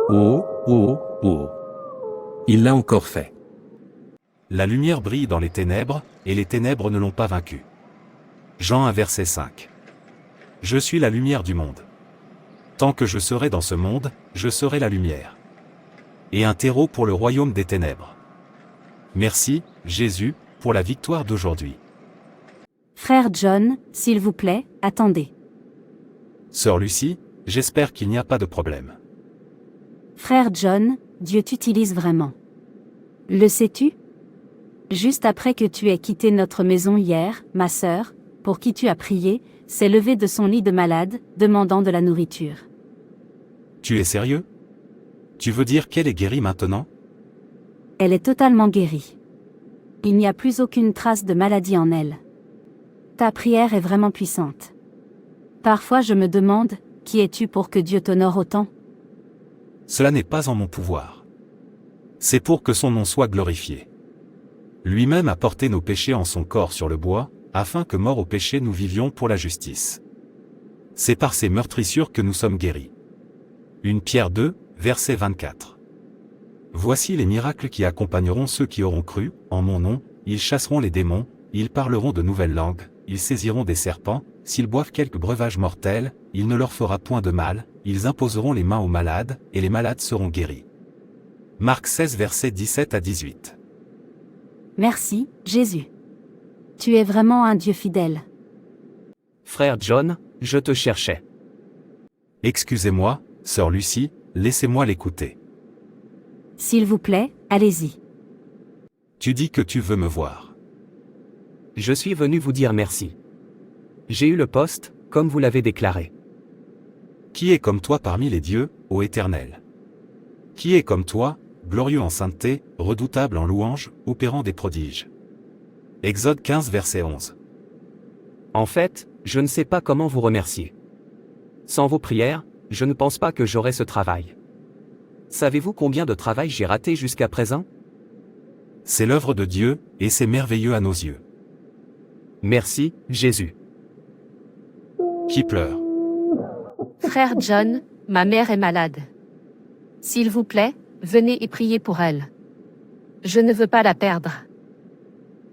Oh, oh, oh. Il l'a encore fait. La lumière brille dans les ténèbres, et les ténèbres ne l'ont pas vaincu. Jean 1 verset 5. Je suis la lumière du monde. Tant que je serai dans ce monde, je serai la lumière. Et un terreau pour le royaume des ténèbres. Merci, Jésus, pour la victoire d'aujourd'hui. Frère John, s'il vous plaît, attendez. Sœur Lucie, j'espère qu'il n'y a pas de problème. Frère John, Dieu t'utilise vraiment. Le sais-tu? Juste après que tu aies quitté notre maison hier, ma sœur, pour qui tu as prié, s'est levée de son lit de malade, demandant de la nourriture. Tu es sérieux? Tu veux dire qu'elle est guérie maintenant? Elle est totalement guérie. Il n'y a plus aucune trace de maladie en elle. Ta prière est vraiment puissante. Parfois je me demande, qui es-tu pour que Dieu t'honore autant? Cela n'est pas en mon pouvoir. C'est pour que son nom soit glorifié. Lui-même a porté nos péchés en son corps sur le bois, afin que morts au péché nous vivions pour la justice. C'est par ses meurtrissures que nous sommes guéris. 1 Pierre 2, verset 24. Voici les miracles qui accompagneront ceux qui auront cru, en mon nom, ils chasseront les démons, ils parleront de nouvelles langues, ils saisiront des serpents, s'ils boivent quelque breuvage mortel, il ne leur fera point de mal, ils imposeront les mains aux malades, et les malades seront guéris. Marc 16 versets 17 à 18. Merci, Jésus. Tu es vraiment un Dieu fidèle. Frère John, je te cherchais. Excusez-moi, sœur Lucie, laissez-moi l'écouter. S'il vous plaît, allez-y. Tu dis que tu veux me voir. Je suis venu vous dire merci. J'ai eu le poste, comme vous l'avez déclaré. Qui est comme toi parmi les dieux, ô Éternel? Qui est comme toi, glorieux en sainteté, redoutable en louange, opérant des prodiges? Exode 15 verset 11. En fait, je ne sais pas comment vous remercier. Sans vos prières, je ne pense pas que j'aurais ce travail. Savez-vous combien de travail j'ai raté jusqu'à présent? C'est l'œuvre de Dieu, et c'est merveilleux à nos yeux. Merci, Jésus. Qui pleure? Frère John, ma mère est malade. S'il vous plaît, venez et priez pour elle. Je ne veux pas la perdre.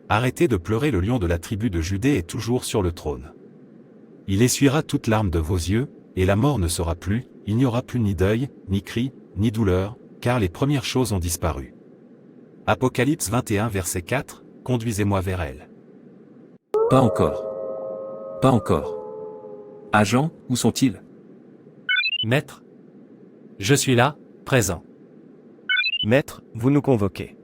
Arrêtez de pleurer, le lion de la tribu de Judée est toujours sur le trône. Il essuiera toute larme de vos yeux, et la mort ne sera plus, il n'y aura plus ni deuil, ni cri, ni douleur, car les premières choses ont disparu. Apocalypse 21 verset 4, conduisez-moi vers elle. Pas encore. Pas encore. Agents, où sont-ils? Maître. Je suis là, présent. Maître, vous nous convoquez.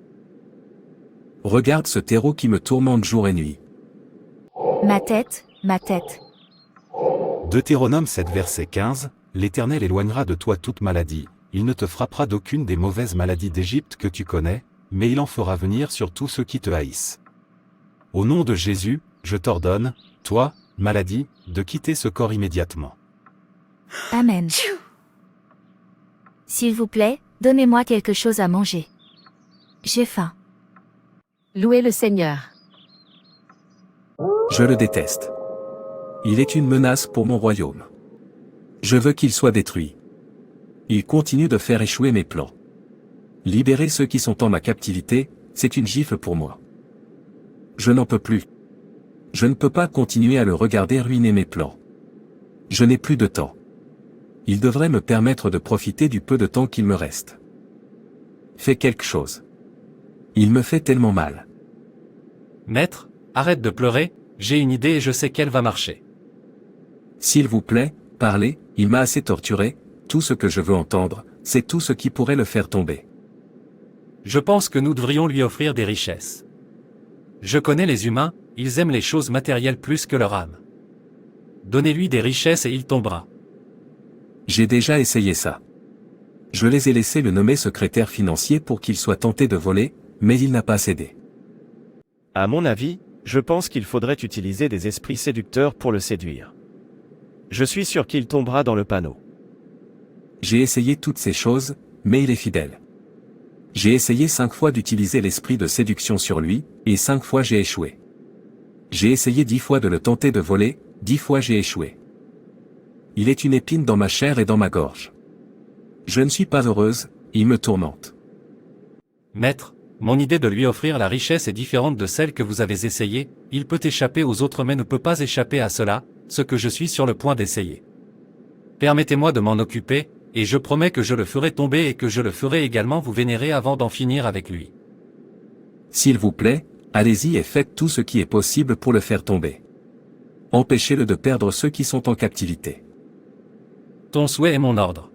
Regarde ce terreau qui me tourmente jour et nuit. Ma tête, ma tête. Deutéronome 7 verset 15, l'Éternel éloignera de toi toute maladie, il ne te frappera d'aucune des mauvaises maladies d'Égypte que tu connais, mais il en fera venir sur tous ceux qui te haïssent. Au nom de Jésus, je t'ordonne, toi, maladie, de quitter ce corps immédiatement. Amen. S'il vous plaît, donnez-moi quelque chose à manger. J'ai faim. Louez le Seigneur. Je le déteste. Il est une menace pour mon royaume. Je veux qu'il soit détruit. Il continue de faire échouer mes plans. Libérer ceux qui sont en ma captivité, c'est une gifle pour moi. Je n'en peux plus. Je ne peux pas continuer à le regarder ruiner mes plans. Je n'ai plus de temps. Il devrait me permettre de profiter du peu de temps qu'il me reste. Fais quelque chose. Il me fait tellement mal. Maître, arrête de pleurer, j'ai une idée et je sais qu'elle va marcher. S'il vous plaît, parlez, il m'a assez torturé, tout ce que je veux entendre, c'est tout ce qui pourrait le faire tomber. Je pense que nous devrions lui offrir des richesses. Je connais les humains, ils aiment les choses matérielles plus que leur âme. Donnez-lui des richesses et il tombera. J'ai déjà essayé ça. Je les ai laissés le nommer secrétaire financier pour qu'il soit tenté de voler, mais il n'a pas cédé. À mon avis, je pense qu'il faudrait utiliser des esprits séducteurs pour le séduire. Je suis sûr qu'il tombera dans le panneau. J'ai essayé toutes ces choses, mais il est fidèle. J'ai essayé 5 fois d'utiliser l'esprit de séduction sur lui, et 5 fois j'ai échoué. J'ai essayé 10 fois de le tenter de voler, 10 fois j'ai échoué. Il est une épine dans ma chair et dans ma gorge. Je ne suis pas heureuse, il me tourmente. Maître, mon idée de lui offrir la richesse est différente de celle que vous avez essayée, il peut échapper aux autres mais ne peut pas échapper à cela, ce que je suis sur le point d'essayer. Permettez-moi de m'en occuper, et je promets que je le ferai tomber et que je le ferai également vous vénérer avant d'en finir avec lui. S'il vous plaît, allez-y et faites tout ce qui est possible pour le faire tomber. Empêchez-le de perdre ceux qui sont en captivité. Ton souhait est mon ordre.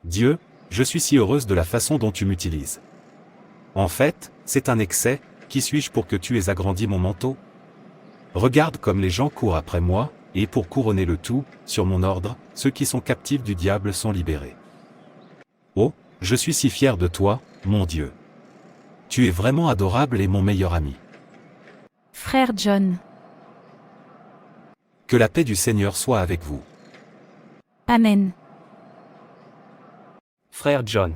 Dieu, je suis si heureuse de la façon dont tu m'utilises. En fait, c'est un excès, qui suis-je pour que tu aies agrandi mon manteau? Regarde comme les gens courent après moi, et pour couronner le tout, sur mon ordre, ceux qui sont captifs du diable sont libérés. Oh, je suis si fier de toi, mon Dieu. Tu es vraiment adorable et mon meilleur ami. Frère John. Que la paix du Seigneur soit avec vous. Amen. Frère John.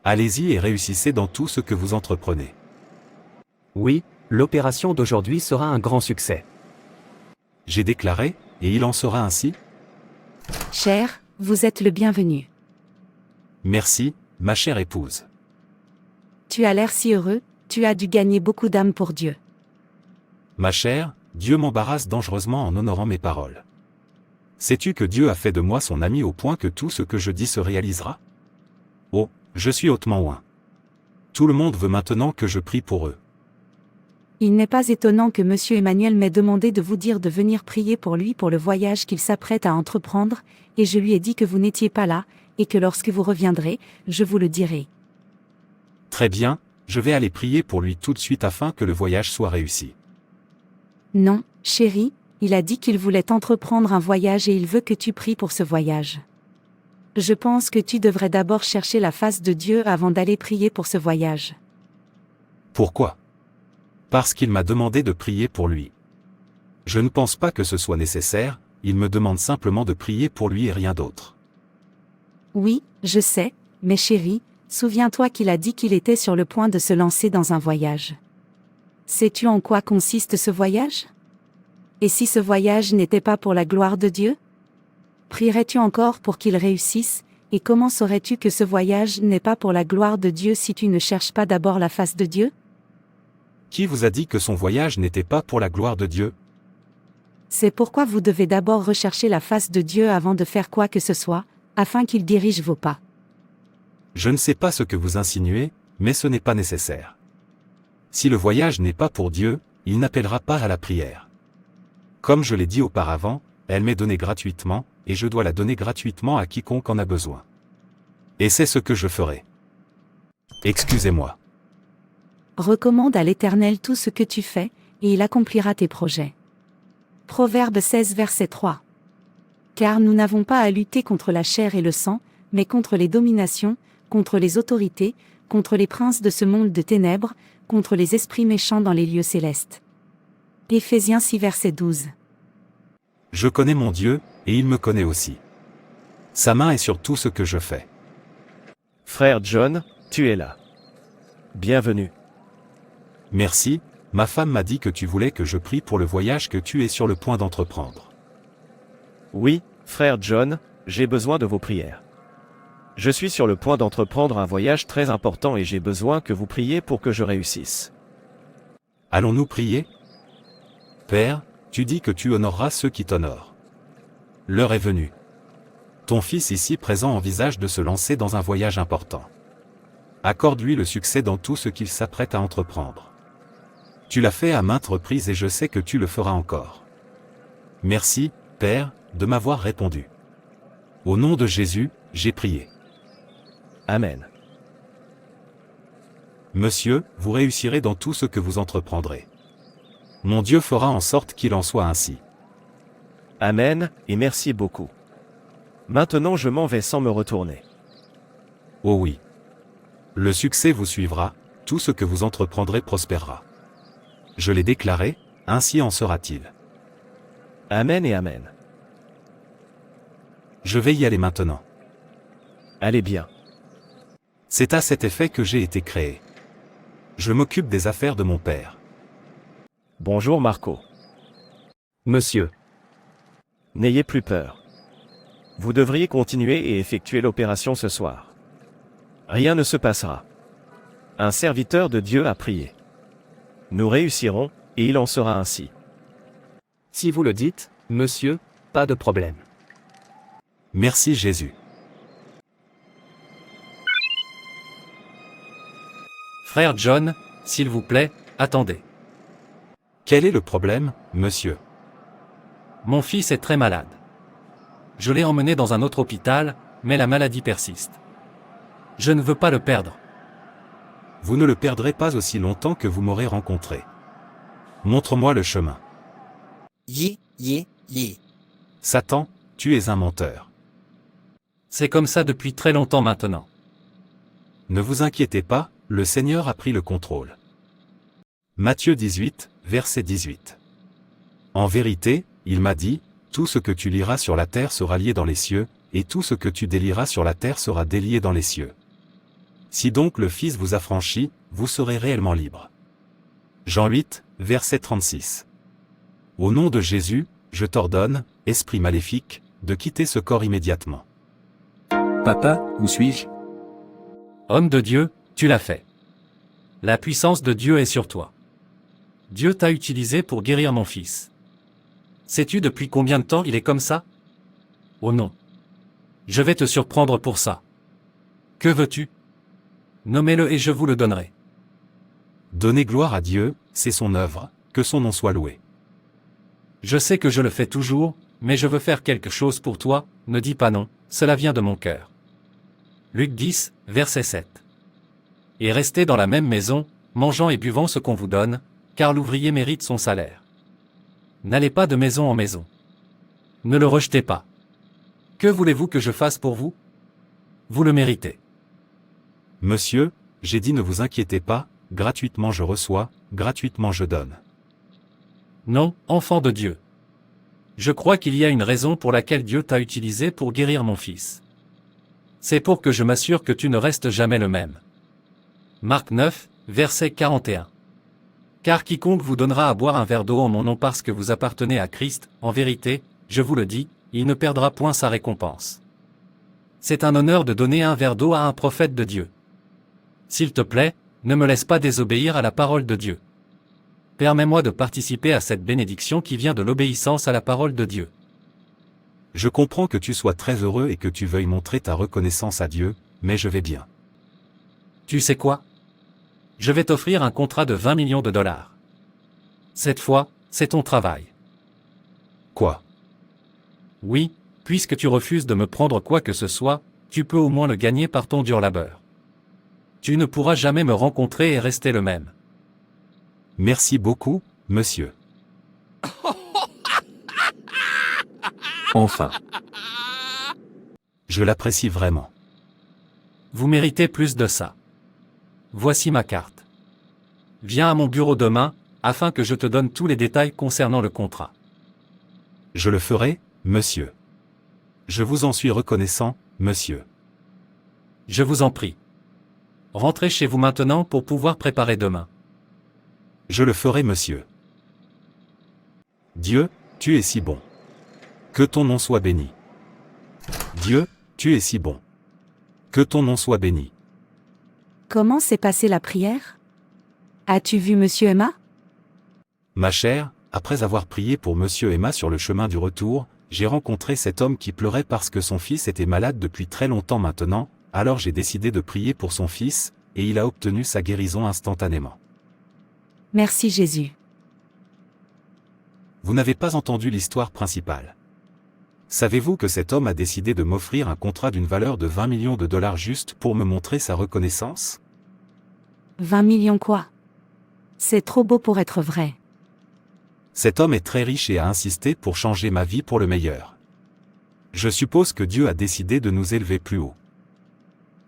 Allez-y et réussissez dans tout ce que vous entreprenez. Oui, l'opération d'aujourd'hui sera un grand succès. J'ai déclaré, et il en sera ainsi? Cher, vous êtes le bienvenu. Merci, ma chère épouse. Tu as l'air si heureux, tu as dû gagner beaucoup d'âmes pour Dieu. Ma chère, Dieu m'embarrasse dangereusement en honorant mes paroles. Sais-tu que Dieu a fait de moi son ami au point que tout ce que je dis se réalisera? Oh, je suis hautement oint. Tout le monde veut maintenant que je prie pour eux. Il n'est pas étonnant que M. Emmanuel m'ait demandé de vous dire de venir prier pour lui pour le voyage qu'il s'apprête à entreprendre, et je lui ai dit que vous n'étiez pas là, et que lorsque vous reviendrez, je vous le dirai. Très bien, je vais aller prier pour lui tout de suite afin que le voyage soit réussi. Non, chérie, il a dit qu'il voulait entreprendre un voyage et il veut que tu pries pour ce voyage. Je pense que tu devrais d'abord chercher la face de Dieu avant d'aller prier pour ce voyage. Pourquoi? Parce qu'il m'a demandé de prier pour lui. Je ne pense pas que ce soit nécessaire, il me demande simplement de prier pour lui et rien d'autre. Oui, je sais, mais chérie, souviens-toi qu'il a dit qu'il était sur le point de se lancer dans un voyage. Sais-tu en quoi consiste ce voyage? Et si ce voyage n'était pas pour la gloire de Dieu? Prierais-tu encore pour qu'il réussisse, et comment saurais-tu que ce voyage n'est pas pour la gloire de Dieu si tu ne cherches pas d'abord la face de Dieu? Qui vous a dit que son voyage n'était pas pour la gloire de Dieu? C'est pourquoi vous devez d'abord rechercher la face de Dieu avant de faire quoi que ce soit, afin qu'il dirige vos pas. Je ne sais pas ce que vous insinuez, mais ce n'est pas nécessaire. Si le voyage n'est pas pour Dieu, il n'appellera pas à la prière. Comme je l'ai dit auparavant, elle m'est donnée gratuitement, et je dois la donner gratuitement à quiconque en a besoin. Et c'est ce que je ferai. Excusez-moi. Recommande à l'Éternel tout ce que tu fais, et il accomplira tes projets. Proverbe 16 verset 3. Car nous n'avons pas à lutter contre la chair et le sang, mais contre les dominations, contre les autorités, contre les princes de ce monde de ténèbres, contre les esprits méchants dans les lieux célestes. Éphésiens 6 verset 12. Je connais mon Dieu, et il me connaît aussi. Sa main est sur tout ce que je fais. Frère John, tu es là. Bienvenue. Merci, ma femme m'a dit que tu voulais que je prie pour le voyage que tu es sur le point d'entreprendre. Oui, frère John, j'ai besoin de vos prières. Je suis sur le point d'entreprendre un voyage très important et j'ai besoin que vous priez pour que je réussisse. Allons-nous prier? Père, tu dis que tu honoreras ceux qui t'honorent. L'heure est venue. Ton fils ici présent envisage de se lancer dans un voyage important. Accorde-lui le succès dans tout ce qu'il s'apprête à entreprendre. Tu l'as fait à maintes reprises et je sais que tu le feras encore. Merci, Père, de m'avoir répondu. Au nom de Jésus, j'ai prié. Amen. Monsieur, vous réussirez dans tout ce que vous entreprendrez. Mon Dieu fera en sorte qu'il en soit ainsi. Amen, et merci beaucoup. Maintenant je m'en vais sans me retourner. Oh oui. Le succès vous suivra, tout ce que vous entreprendrez prospérera. Je l'ai déclaré, ainsi en sera-t-il. Amen et amen. Je vais y aller maintenant. Allez bien. C'est à cet effet que j'ai été créé. Je m'occupe des affaires de mon père. Bonjour Marco. Monsieur. N'ayez plus peur. Vous devriez continuer et effectuer l'opération ce soir. Rien ne se passera. Un serviteur de Dieu a prié. Nous réussirons, et il en sera ainsi. Si vous le dites, monsieur, pas de problème. Merci Jésus. Frère John, s'il vous plaît, attendez. Quel est le problème, monsieur? Mon fils est très malade. Je l'ai emmené dans un autre hôpital, mais la maladie persiste. Je ne veux pas le perdre. Vous ne le perdrez pas aussi longtemps que vous m'aurez rencontré. Montre-moi le chemin. Satan, tu es un menteur. C'est comme ça depuis très longtemps maintenant. Ne vous inquiétez pas, le Seigneur a pris le contrôle. Matthieu 18, verset 18. En vérité, il m'a dit, tout ce que tu liras sur la terre sera lié dans les cieux, et tout ce que tu délieras sur la terre sera délié dans les cieux. Si donc le Fils vous affranchit, vous serez réellement libre. Jean 8, verset 36. Au nom de Jésus, je t'ordonne, esprit maléfique, de quitter ce corps immédiatement. Papa, où suis-je? Homme de Dieu, tu l'as fait. La puissance de Dieu est sur toi. Dieu t'a utilisé pour guérir mon fils. Sais-tu depuis combien de temps il est comme ça? Oh non. Je vais te surprendre pour ça. Que veux-tu? Nommez-le et je vous le donnerai. Donnez gloire à Dieu, c'est son œuvre, que son nom soit loué. Je sais que je le fais toujours, mais je veux faire quelque chose pour toi, ne dis pas non, cela vient de mon cœur. Luc 10, verset 7. Et restez dans la même maison, mangeant et buvant ce qu'on vous donne, car l'ouvrier mérite son salaire. N'allez pas de maison en maison. Ne le rejetez pas. Que voulez-vous que je fasse pour vous? Vous le méritez. Monsieur, j'ai dit ne vous inquiétez pas, gratuitement je reçois, gratuitement je donne. Non, enfant de Dieu. Je crois qu'il y a une raison pour laquelle Dieu t'a utilisé pour guérir mon fils. C'est pour que je m'assure que tu ne restes jamais le même. Marc 9, verset 41. Car quiconque vous donnera à boire un verre d'eau en mon nom parce que vous appartenez à Christ, en vérité, je vous le dis, il ne perdra point sa récompense. C'est un honneur de donner un verre d'eau à un prophète de Dieu. S'il te plaît, ne me laisse pas désobéir à la parole de Dieu. Permets-moi de participer à cette bénédiction qui vient de l'obéissance à la parole de Dieu. Je comprends que tu sois très heureux et que tu veuilles montrer ta reconnaissance à Dieu, mais je vais bien. Tu sais quoi? Je vais t'offrir un contrat de 20 millions de dollars. Cette fois, c'est ton travail. Quoi? Oui, puisque tu refuses de me prendre quoi que ce soit, tu peux au moins le gagner par ton dur labeur. Tu ne pourras jamais me rencontrer et rester le même. Merci beaucoup, monsieur. Enfin. Je l'apprécie vraiment. Vous méritez plus de ça. Voici ma carte. Viens à mon bureau demain, afin que je te donne tous les détails concernant le contrat. Je le ferai, monsieur. Je vous en suis reconnaissant, monsieur. Je vous en prie. Rentrez chez vous maintenant pour pouvoir préparer demain. Je le ferai, monsieur. Dieu, tu es si bon. Que ton nom soit béni. Dieu, tu es si bon. Que ton nom soit béni. Comment s'est passée la prière? As-tu vu Monsieur Emma? Ma chère, après avoir prié pour monsieur Emma sur le chemin du retour, j'ai rencontré cet homme qui pleurait parce que son fils était malade depuis très longtemps maintenant, alors j'ai décidé de prier pour son fils, et il a obtenu sa guérison instantanément. Merci Jésus. Vous n'avez pas entendu l'histoire principale. Savez-vous que cet homme a décidé de m'offrir un contrat d'une valeur de 20 millions de dollars juste pour me montrer sa reconnaissance? 20 millions quoi? C'est trop beau pour être vrai. Cet homme est très riche et a insisté pour changer ma vie pour le meilleur. Je suppose que Dieu a décidé de nous élever plus haut.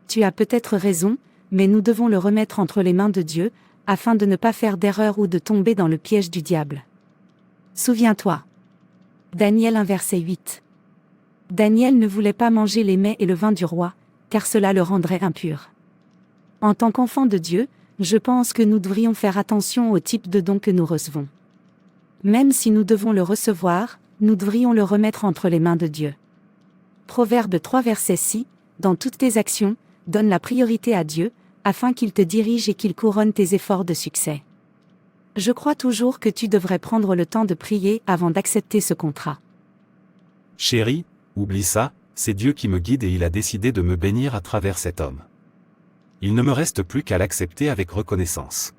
Tu as peut-être raison, mais nous devons le remettre entre les mains de Dieu, afin de ne pas faire d'erreur ou de tomber dans le piège du diable. Souviens-toi. Daniel 1 verset 8. Daniel ne voulait pas manger les mets et le vin du roi, car cela le rendrait impur. En tant qu'enfant de Dieu, je pense que nous devrions faire attention au type de don que nous recevons. Même si nous devons le recevoir, nous devrions le remettre entre les mains de Dieu. Proverbe 3 verset 6, dans toutes tes actions, donne la priorité à Dieu, afin qu'il te dirige et qu'il couronne tes efforts de succès. Je crois toujours que tu devrais prendre le temps de prier avant d'accepter ce contrat. Chérie, oublie ça, c'est Dieu qui me guide et il a décidé de me bénir à travers cet homme. Il ne me reste plus qu'à l'accepter avec reconnaissance.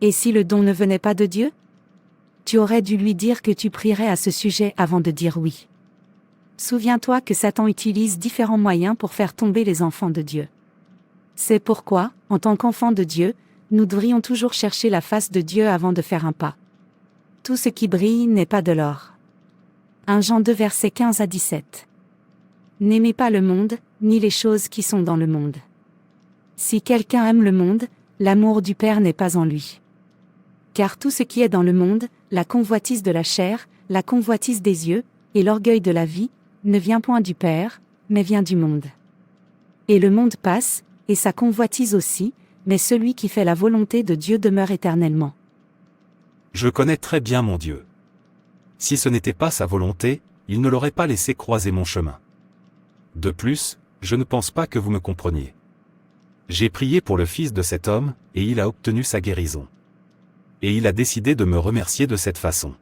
Et si le don ne venait pas de Dieu? Tu aurais dû lui dire que tu prierais à ce sujet avant de dire oui. Souviens-toi que Satan utilise différents moyens pour faire tomber les enfants de Dieu. C'est pourquoi, en tant qu'enfants de Dieu, nous devrions toujours chercher la face de Dieu avant de faire un pas. Tout ce qui brille n'est pas de l'or. 1 Jean 2 versets 15 à 17. N'aimez pas le monde, ni les choses qui sont dans le monde. Si quelqu'un aime le monde, l'amour du Père n'est pas en lui. Car tout ce qui est dans le monde, la convoitise de la chair, la convoitise des yeux, et l'orgueil de la vie, ne vient point du Père, mais vient du monde. Et le monde passe, et sa convoitise aussi, mais celui qui fait la volonté de Dieu demeure éternellement. Je connais très bien mon Dieu. Si ce n'était pas sa volonté, il ne l'aurait pas laissé croiser mon chemin. De plus, je ne pense pas que vous me compreniez. J'ai prié pour le fils de cet homme, et il a obtenu sa guérison. Et il a décidé de me remercier de cette façon.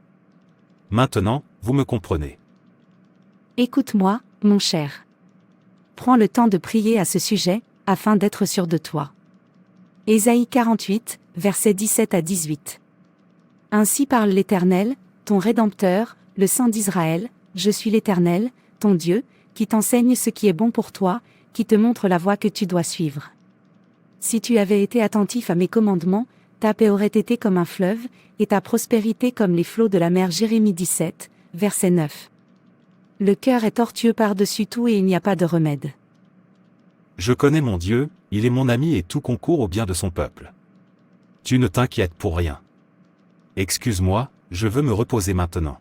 Maintenant, vous me comprenez. Écoute-moi, mon cher. Prends le temps de prier à ce sujet, afin d'être sûr de toi. Ésaïe 48, versets 17 à 18. Ainsi parle l'Éternel, ton Rédempteur, le Saint d'Israël, je suis l'Éternel, ton Dieu, qui t'enseigne ce qui est bon pour toi, qui te montre la voie que tu dois suivre. Si tu avais été attentif à mes commandements, ta paix aurait été comme un fleuve, et ta prospérité comme les flots de la mer. Jérémie 17, verset 9. Le cœur est tortueux par-dessus tout et il n'y a pas de remède. Je connais mon Dieu, il est mon ami et tout concourt au bien de son peuple. Tu ne t'inquiètes pour rien. Excuse-moi, je veux me reposer maintenant.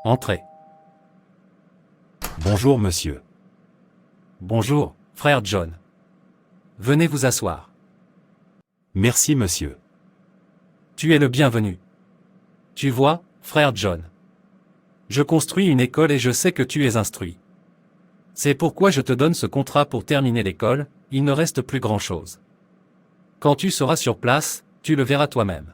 Entrez. Bonjour monsieur. Bonjour, frère John. Venez vous asseoir. Merci monsieur. Tu es le bienvenu. Tu vois, frère John. Je construis une école et je sais que tu es instruit. C'est pourquoi je te donne ce contrat pour terminer l'école, il ne reste plus grand-chose. Quand tu seras sur place, tu le verras toi-même.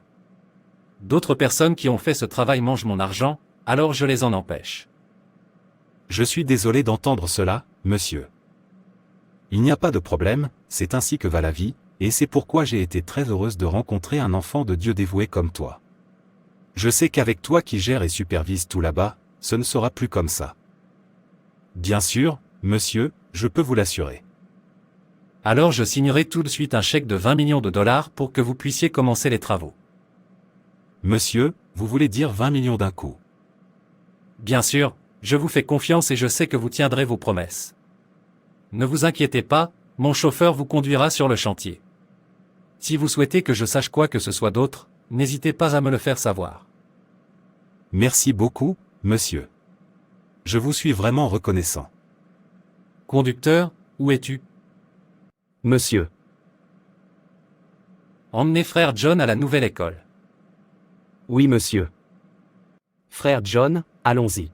D'autres personnes qui ont fait ce travail mangent mon argent, alors je les en empêche. Je suis désolé d'entendre cela, monsieur. Il n'y a pas de problème, c'est ainsi que va la vie, et c'est pourquoi j'ai été très heureuse de rencontrer un enfant de Dieu dévoué comme toi. Je sais qu'avec toi qui gères et supervise tout là-bas, ce ne sera plus comme ça. Bien sûr, monsieur, je peux vous l'assurer. Alors je signerai tout de suite un chèque de 20 millions de dollars pour que vous puissiez commencer les travaux. Monsieur, vous voulez dire 20 millions d'un coup? Bien sûr, je vous fais confiance et je sais que vous tiendrez vos promesses. Ne vous inquiétez pas, mon chauffeur vous conduira sur le chantier. Si vous souhaitez que je sache quoi que ce soit d'autre, n'hésitez pas à me le faire savoir. Merci beaucoup, monsieur. Je vous suis vraiment reconnaissant. Conducteur, où es-tu? Monsieur. Emmenez frère John à la nouvelle école. Oui, monsieur. Frère John, allons-y.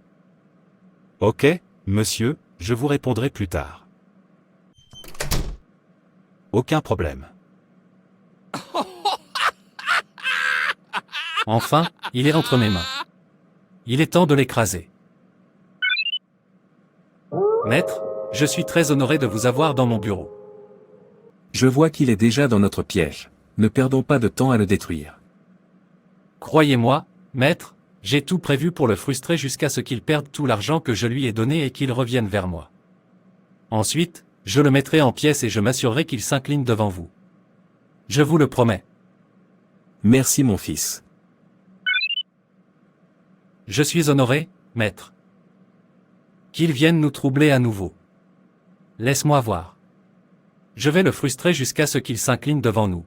Ok, monsieur, je vous répondrai plus tard. Aucun problème. Enfin, il est entre mes mains. Il est temps de l'écraser. Maître, je suis très honoré de vous avoir dans mon bureau. Je vois qu'il est déjà dans notre piège. Ne perdons pas de temps à le détruire. Croyez-moi, maître, j'ai tout prévu pour le frustrer jusqu'à ce qu'il perde tout l'argent que je lui ai donné et qu'il revienne vers moi. Ensuite, je le mettrai en pièces et je m'assurerai qu'il s'incline devant vous. Je vous le promets. Merci mon fils. Je suis honoré, maître. Qu'il vienne nous troubler à nouveau. Laisse-moi voir. Je vais le frustrer jusqu'à ce qu'il s'incline devant nous.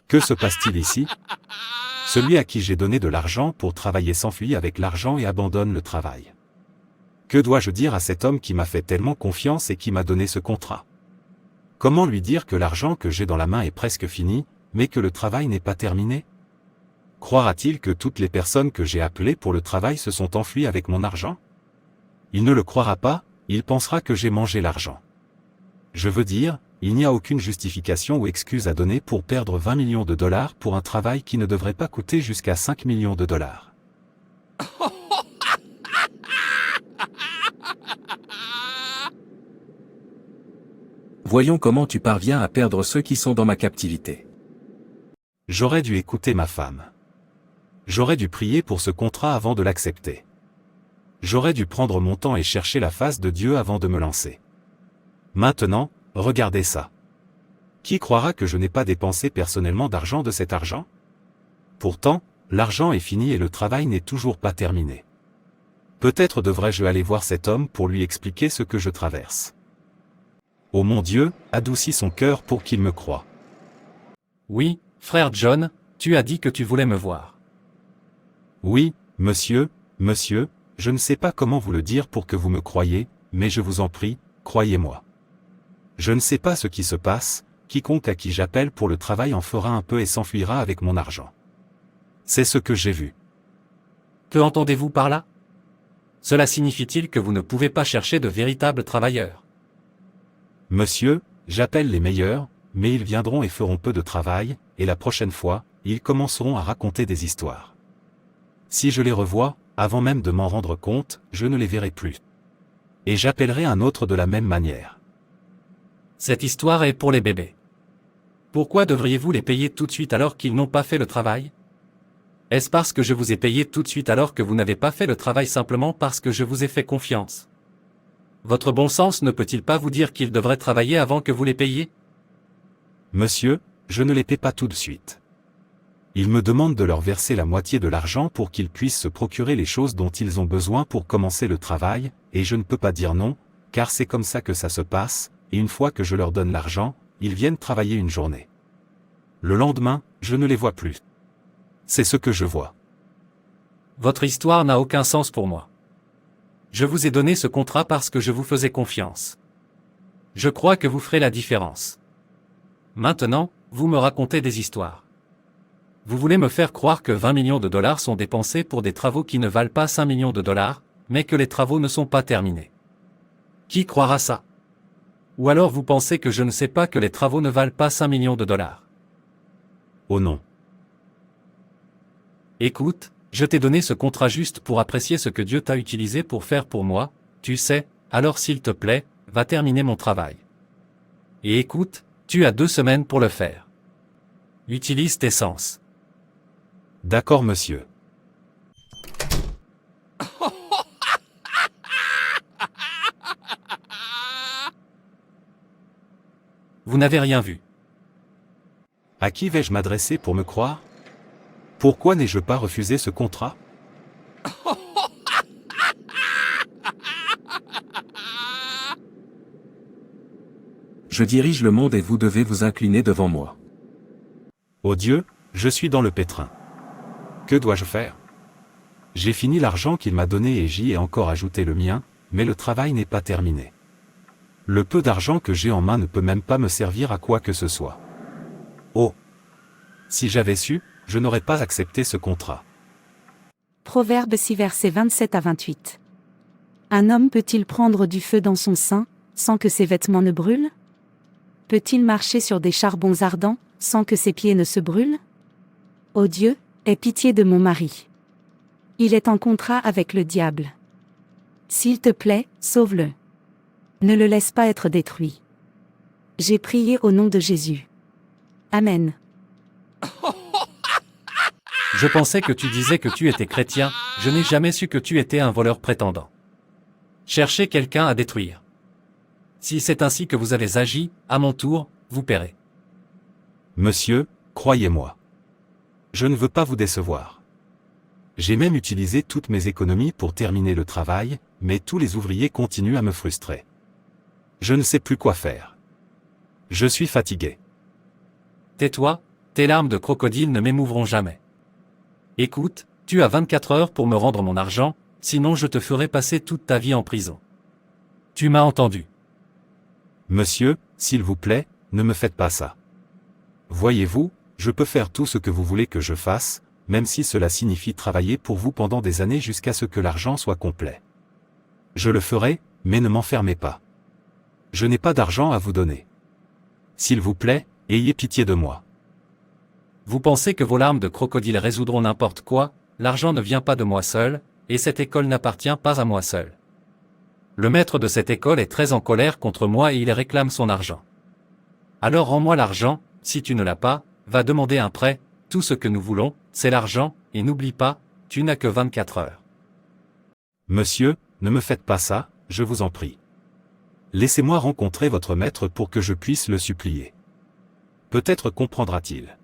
Que se passe-t-il ici? Celui à qui j'ai donné de l'argent pour travailler s'enfuit avec l'argent et abandonne le travail. Que dois-je dire à cet homme qui m'a fait tellement confiance et qui m'a donné ce contrat? Comment lui dire que l'argent que j'ai dans la main est presque fini, mais que le travail n'est pas terminé? Croira-t-il que toutes les personnes que j'ai appelées pour le travail se sont enfuies avec mon argent? Il ne le croira pas, il pensera que j'ai mangé l'argent. Je veux dire, il n'y a aucune justification ou excuse à donner pour perdre 20 millions de dollars pour un travail qui ne devrait pas coûter jusqu'à 5 millions de dollars. Voyons comment tu parviens à perdre ceux qui sont dans ma captivité. J'aurais dû écouter ma femme. J'aurais dû prier pour ce contrat avant de l'accepter. J'aurais dû prendre mon temps et chercher la face de Dieu avant de me lancer. Maintenant, regardez ça. Qui croira que je n'ai pas dépensé personnellement d'argent de cet argent? Pourtant, l'argent est fini et le travail n'est toujours pas terminé. Peut-être devrais-je aller voir cet homme pour lui expliquer ce que je traverse. Oh mon Dieu, adoucis son cœur pour qu'il me croie. Oui, frère John, tu as dit que tu voulais me voir. Oui, monsieur, je ne sais pas comment vous le dire pour que vous me croyiez, mais je vous en prie, croyez-moi. Je ne sais pas ce qui se passe, quiconque à qui j'appelle pour le travail en fera un peu et s'enfuira avec mon argent. C'est ce que j'ai vu. Que entendez-vous par là? Cela signifie-t-il que vous ne pouvez pas chercher de véritables travailleurs? Monsieur, j'appelle les meilleurs, mais ils viendront et feront peu de travail, et la prochaine fois, ils commenceront à raconter des histoires. Si je les revois, avant même de m'en rendre compte, je ne les verrai plus. Et j'appellerai un autre de la même manière. Cette histoire est pour les bébés. Pourquoi devriez-vous les payer tout de suite alors qu'ils n'ont pas fait le travail? Est-ce parce que je vous ai payé tout de suite alors que vous n'avez pas fait le travail simplement parce que je vous ai fait confiance? Votre bon sens ne peut-il pas vous dire qu'ils devraient travailler avant que vous les payiez? Monsieur, je ne les paie pas tout de suite. Ils me demandent de leur verser la moitié de l'argent pour qu'ils puissent se procurer les choses dont ils ont besoin pour commencer le travail, et je ne peux pas dire non, car c'est comme ça que ça se passe, et une fois que je leur donne l'argent, ils viennent travailler une journée. Le lendemain, je ne les vois plus. C'est ce que je vois. Votre histoire n'a aucun sens pour moi. Je vous ai donné ce contrat parce que je vous faisais confiance. Je crois que vous ferez la différence. Maintenant, vous me racontez des histoires. Vous voulez me faire croire que 20 millions de dollars sont dépensés pour des travaux qui ne valent pas 5 millions de dollars, mais que les travaux ne sont pas terminés. Qui croira ça? Ou alors vous pensez que je ne sais pas que les travaux ne valent pas 5 millions de dollars? Oh non. Écoute, je t'ai donné ce contrat juste pour apprécier ce que Dieu t'a utilisé pour faire pour moi, tu sais, alors s'il te plaît, va terminer mon travail. Et écoute, tu as 2 semaines pour le faire. Utilise tes sens. D'accord monsieur. Vous n'avez rien vu. À qui vais-je m'adresser pour me croire? Pourquoi n'ai-je pas refusé ce contrat? Je dirige le monde et vous devez vous incliner devant moi. Ô Dieu, je suis dans le pétrin. Que dois-je faire? J'ai fini l'argent qu'il m'a donné et j'y ai encore ajouté le mien, mais le travail n'est pas terminé. Le peu d'argent que j'ai en main ne peut même pas me servir à quoi que ce soit. Oh! Si j'avais su, je n'aurais pas accepté ce contrat. Proverbe 6 versets 27 à 28. Un homme peut-il prendre du feu dans son sein, sans que ses vêtements ne brûlent? Peut-il marcher sur des charbons ardents, sans que ses pieds ne se brûlent? Ô Dieu, aie pitié de mon mari. Il est en contrat avec le diable. S'il te plaît, sauve-le. Ne le laisse pas être détruit. J'ai prié au nom de Jésus. Amen. Je pensais que tu disais que tu étais chrétien, je n'ai jamais su que tu étais un voleur prétendant. Cherchez quelqu'un à détruire. Si c'est ainsi que vous avez agi, à mon tour, vous paierez. Monsieur, croyez-moi. Je ne veux pas vous décevoir. J'ai même utilisé toutes mes économies pour terminer le travail, mais tous les ouvriers continuent à me frustrer. Je ne sais plus quoi faire. Je suis fatigué. Tais-toi, tes larmes de crocodile ne m'émouvront jamais. Écoute, tu as 24 heures pour me rendre mon argent, sinon je te ferai passer toute ta vie en prison. Tu m'as entendu. Monsieur, s'il vous plaît, ne me faites pas ça. Voyez-vous, je peux faire tout ce que vous voulez que je fasse, même si cela signifie travailler pour vous pendant des années jusqu'à ce que l'argent soit complet. Je le ferai, mais ne m'enfermez pas. Je n'ai pas d'argent à vous donner. S'il vous plaît, ayez pitié de moi. Vous pensez que vos larmes de crocodile résoudront n'importe quoi, l'argent ne vient pas de moi seul, et cette école n'appartient pas à moi seul. Le maître de cette école est très en colère contre moi et il réclame son argent. Alors rends-moi l'argent, si tu ne l'as pas, va demander un prêt, tout ce que nous voulons, c'est l'argent, et n'oublie pas, tu n'as que 24 heures. Monsieur, ne me faites pas ça, je vous en prie. Laissez-moi rencontrer votre maître pour que je puisse le supplier. Peut-être comprendra-t-il.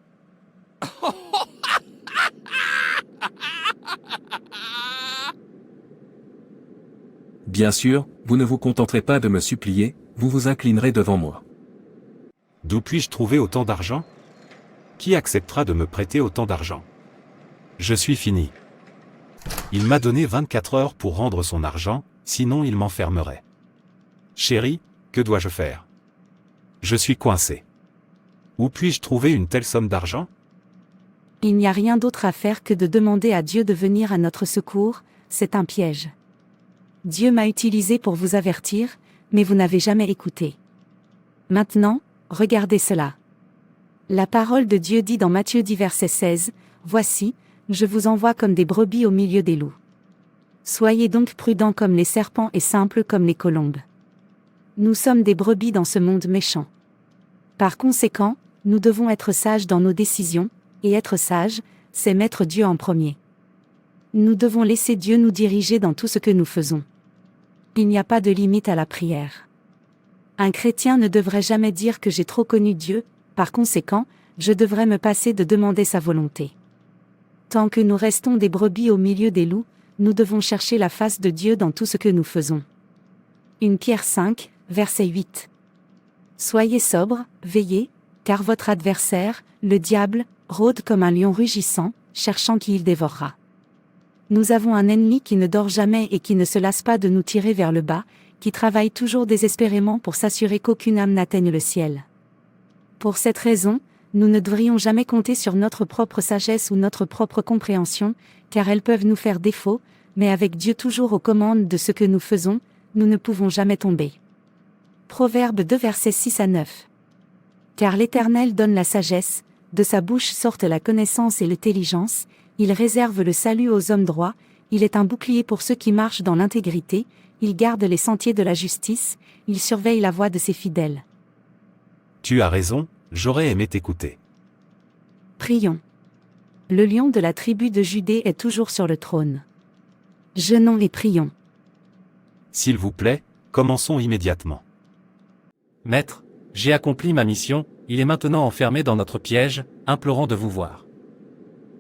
Bien sûr, vous ne vous contenterez pas de me supplier, vous vous inclinerez devant moi. D'où puis-je trouver autant d'argent? Qui acceptera de me prêter autant d'argent? Je suis fini. Il m'a donné 24 heures pour rendre son argent, sinon il m'enfermerait. Chérie, que dois-je faire? Je suis coincé. Où puis-je trouver une telle somme d'argent? Il n'y a rien d'autre à faire que de demander à Dieu de venir à notre secours, c'est un piège. Dieu m'a utilisé pour vous avertir, mais vous n'avez jamais écouté. Maintenant, regardez cela. La parole de Dieu dit dans Matthieu 10 verset 16, « Voici, je vous envoie comme des brebis au milieu des loups. Soyez donc prudents comme les serpents et simples comme les colombes. » Nous sommes des brebis dans ce monde méchant. Par conséquent, nous devons être sages dans nos décisions, et être sages, c'est mettre Dieu en premier. Nous devons laisser Dieu nous diriger dans tout ce que nous faisons. Il n'y a pas de limite à la prière. Un chrétien ne devrait jamais dire que j'ai trop connu Dieu, par conséquent, je devrais me passer de demander sa volonté. Tant que nous restons des brebis au milieu des loups, nous devons chercher la face de Dieu dans tout ce que nous faisons. 1 Pierre 5, verset 8. Soyez sobres, veillez, car votre adversaire, le diable, rôde comme un lion rugissant, cherchant qui il dévorera. Nous avons un ennemi qui ne dort jamais et qui ne se lasse pas de nous tirer vers le bas, qui travaille toujours désespérément pour s'assurer qu'aucune âme n'atteigne le ciel. Pour cette raison, nous ne devrions jamais compter sur notre propre sagesse ou notre propre compréhension, car elles peuvent nous faire défaut, mais avec Dieu toujours aux commandes de ce que nous faisons, nous ne pouvons jamais tomber. Proverbe 2 versets 6 à 9. Car l'Éternel donne la sagesse, de sa bouche sortent la connaissance et l'intelligence, il réserve le salut aux hommes droits, il est un bouclier pour ceux qui marchent dans l'intégrité, il garde les sentiers de la justice, il surveille la voie de ses fidèles. Tu as raison, j'aurais aimé t'écouter. Prions. Le lion de la tribu de Judée est toujours sur le trône. Jeûnons et prions. S'il vous plaît, commençons immédiatement. Maître, j'ai accompli ma mission, il est maintenant enfermé dans notre piège, implorant de vous voir.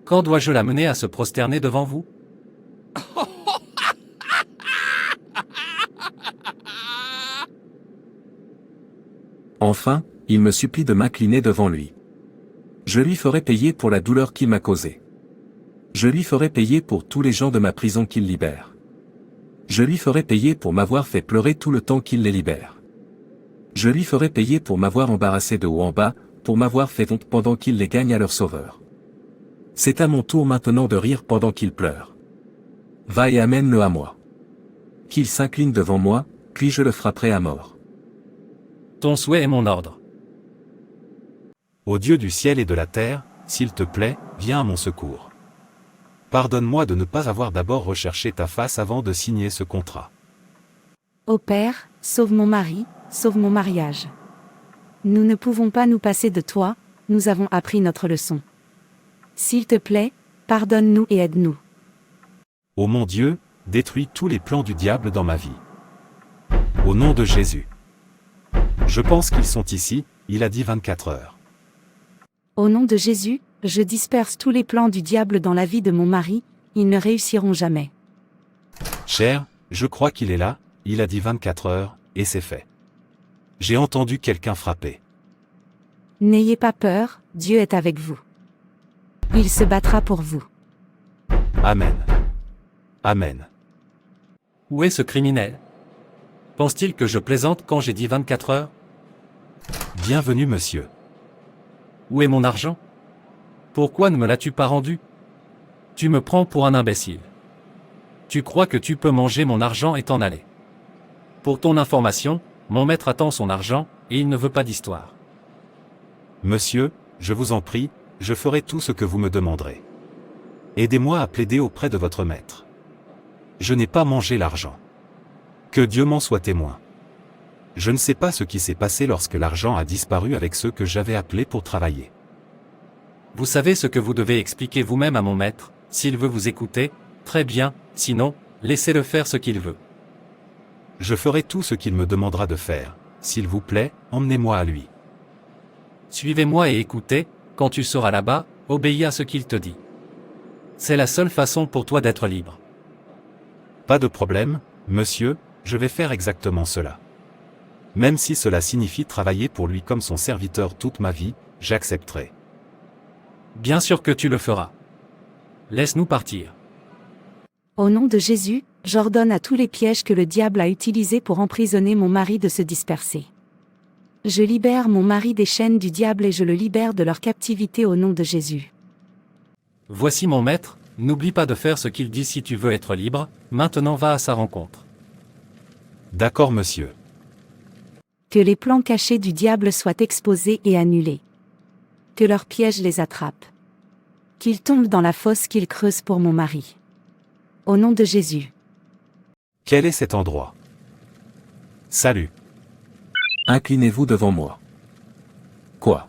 Quand dois-je l'amener à se prosterner devant vous? Enfin, il me supplie de m'incliner devant lui. Je lui ferai payer pour la douleur qu'il m'a causée. Je lui ferai payer pour tous les gens de ma prison qu'il libère. Je lui ferai payer pour m'avoir fait pleurer tout le temps qu'il les libère. Je lui ferai payer pour m'avoir embarrassé de haut en bas, pour m'avoir fait honte pendant qu'il les gagne à leur sauveur. C'est à mon tour maintenant de rire pendant qu'il pleure. Va et amène-le à moi. Qu'il s'incline devant moi, puis je le frapperai à mort. Ton souhait est mon ordre. Ô Dieu du ciel et de la terre, s'il te plaît, viens à mon secours. Pardonne-moi de ne pas avoir d'abord recherché ta face avant de signer ce contrat. Ô Père, sauve mon mari, sauve mon mariage. Nous ne pouvons pas nous passer de toi, nous avons appris notre leçon. S'il te plaît, pardonne-nous et aide-nous. Ô mon Dieu, détruis tous les plans du diable dans ma vie. Au nom de Jésus. Je pense qu'ils sont ici, il a dit 24 heures. Au nom de Jésus, je disperse tous les plans du diable dans la vie de mon mari, ils ne réussiront jamais. Cher, je crois qu'il est là, il a dit 24 heures, et c'est fait. J'ai entendu quelqu'un frapper. N'ayez pas peur, Dieu est avec vous. Il se battra pour vous. Amen. Amen. Où est ce criminel? Pense-t-il que je plaisante quand j'ai dit 24 heures? Bienvenue monsieur. Où est mon argent? Pourquoi ne me l'as-tu pas rendu? Tu me prends pour un imbécile. Tu crois que tu peux manger mon argent et t'en aller. Pour ton information, mon maître attend son argent, et il ne veut pas d'histoire. Monsieur, je vous en prie, je ferai tout ce que vous me demanderez. Aidez-moi à plaider auprès de votre maître. Je n'ai pas mangé l'argent. Que Dieu m'en soit témoin. Je ne sais pas ce qui s'est passé lorsque l'argent a disparu avec ceux que j'avais appelés pour travailler. Vous savez ce que vous devez expliquer vous-même à mon maître, s'il veut vous écouter, très bien, sinon, laissez-le faire ce qu'il veut. Je ferai tout ce qu'il me demandera de faire. S'il vous plaît, emmenez-moi à lui. Suivez-moi et écoutez, quand tu seras là-bas, obéis à ce qu'il te dit. C'est la seule façon pour toi d'être libre. Pas de problème, monsieur, je vais faire exactement cela. Même si cela signifie travailler pour lui comme son serviteur toute ma vie, j'accepterai. Bien sûr que tu le feras. Laisse-nous partir. Au nom de Jésus, j'ordonne à tous les pièges que le diable a utilisés pour emprisonner mon mari de se disperser. Je libère mon mari des chaînes du diable et je le libère de leur captivité au nom de Jésus. Voici mon maître, n'oublie pas de faire ce qu'il dit si tu veux être libre, maintenant va à sa rencontre. D'accord, monsieur. Que les plans cachés du diable soient exposés et annulés. Que leurs pièges les attrapent. Qu'ils tombent dans la fosse qu'ils creusent pour mon mari. Au nom de Jésus. Quel est cet endroit? Salut. Inclinez-vous devant moi. Quoi?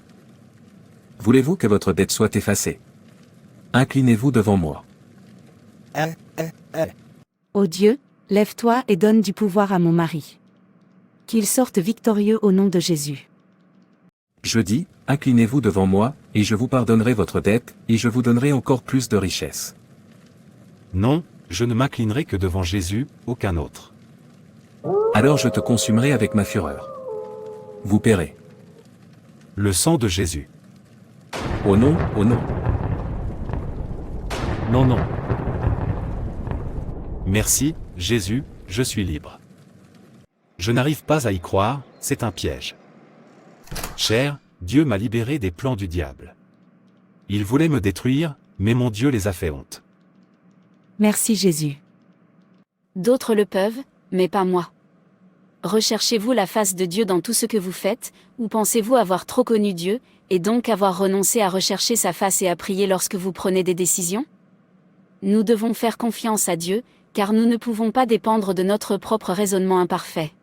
Voulez-vous que votre dette soit effacée? Inclinez-vous devant moi. Ô Dieu, lève-toi et donne du pouvoir à mon mari. Qu'il sorte victorieux au nom de Jésus. Je dis, inclinez-vous devant moi, et je vous pardonnerai votre dette, et je vous donnerai encore plus de richesses. Non, je ne m'inclinerai que devant Jésus, aucun autre. Alors je te consumerai avec ma fureur. Vous paierez. Le sang de Jésus. Au nom, au nom. Non, non. Merci, Jésus, je suis libre. Je n'arrive pas à y croire, c'est un piège. Cher, Dieu m'a libéré des plans du diable. Il voulait me détruire, mais mon Dieu les a fait honte. Merci Jésus. D'autres le peuvent, mais pas moi. Recherchez-vous la face de Dieu dans tout ce que vous faites, ou pensez-vous avoir trop connu Dieu, et donc avoir renoncé à rechercher sa face et à prier lorsque vous prenez des décisions? Nous devons faire confiance à Dieu, car nous ne pouvons pas dépendre de notre propre raisonnement imparfait.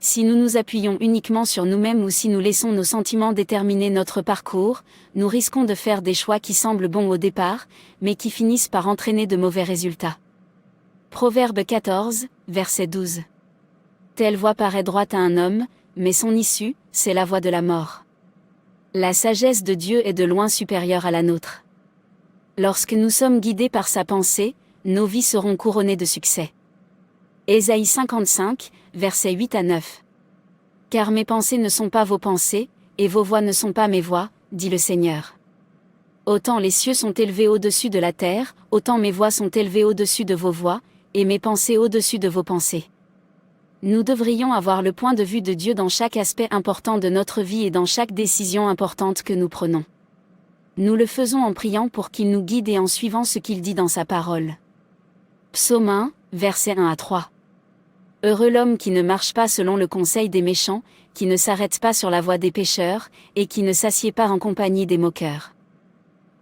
Si nous nous appuyons uniquement sur nous-mêmes ou si nous laissons nos sentiments déterminer notre parcours, nous risquons de faire des choix qui semblent bons au départ, mais qui finissent par entraîner de mauvais résultats. Proverbe 14, verset 12. Telle voie paraît droite à un homme, mais son issue, c'est la voie de la mort. La sagesse de Dieu est de loin supérieure à la nôtre. Lorsque nous sommes guidés par sa pensée, nos vies seront couronnées de succès. Ésaïe 55, versets 8 à 9. Car mes pensées ne sont pas vos pensées, et vos voix ne sont pas mes voix, dit le Seigneur. Autant les cieux sont élevés au-dessus de la terre, autant mes voix sont élevées au-dessus de vos voix, et mes pensées au-dessus de vos pensées. Nous devrions avoir le point de vue de Dieu dans chaque aspect important de notre vie et dans chaque décision importante que nous prenons. Nous le faisons en priant pour qu'il nous guide et en suivant ce qu'il dit dans sa parole. Psaume 1, versets 1 à 3. Heureux l'homme qui ne marche pas selon le conseil des méchants, qui ne s'arrête pas sur la voie des pécheurs, et qui ne s'assied pas en compagnie des moqueurs.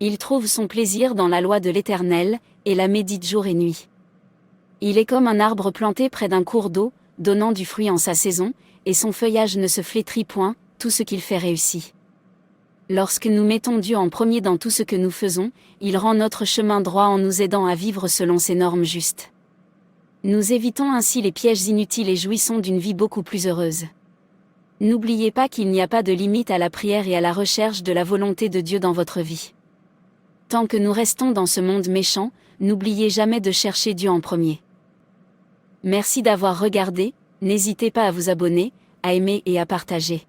Il trouve son plaisir dans la loi de l'Éternel, et la médite jour et nuit. Il est comme un arbre planté près d'un cours d'eau, donnant du fruit en sa saison, et son feuillage ne se flétrit point, tout ce qu'il fait réussit. Lorsque nous mettons Dieu en premier dans tout ce que nous faisons, il rend notre chemin droit en nous aidant à vivre selon ses normes justes. Nous évitons ainsi les pièges inutiles et jouissons d'une vie beaucoup plus heureuse. N'oubliez pas qu'il n'y a pas de limite à la prière et à la recherche de la volonté de Dieu dans votre vie. Tant que nous restons dans ce monde méchant, n'oubliez jamais de chercher Dieu en premier. Merci d'avoir regardé, n'hésitez pas à vous abonner, à aimer et à partager.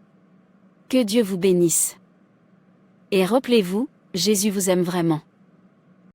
Que Dieu vous bénisse. Et rappelez-vous, Jésus vous aime vraiment.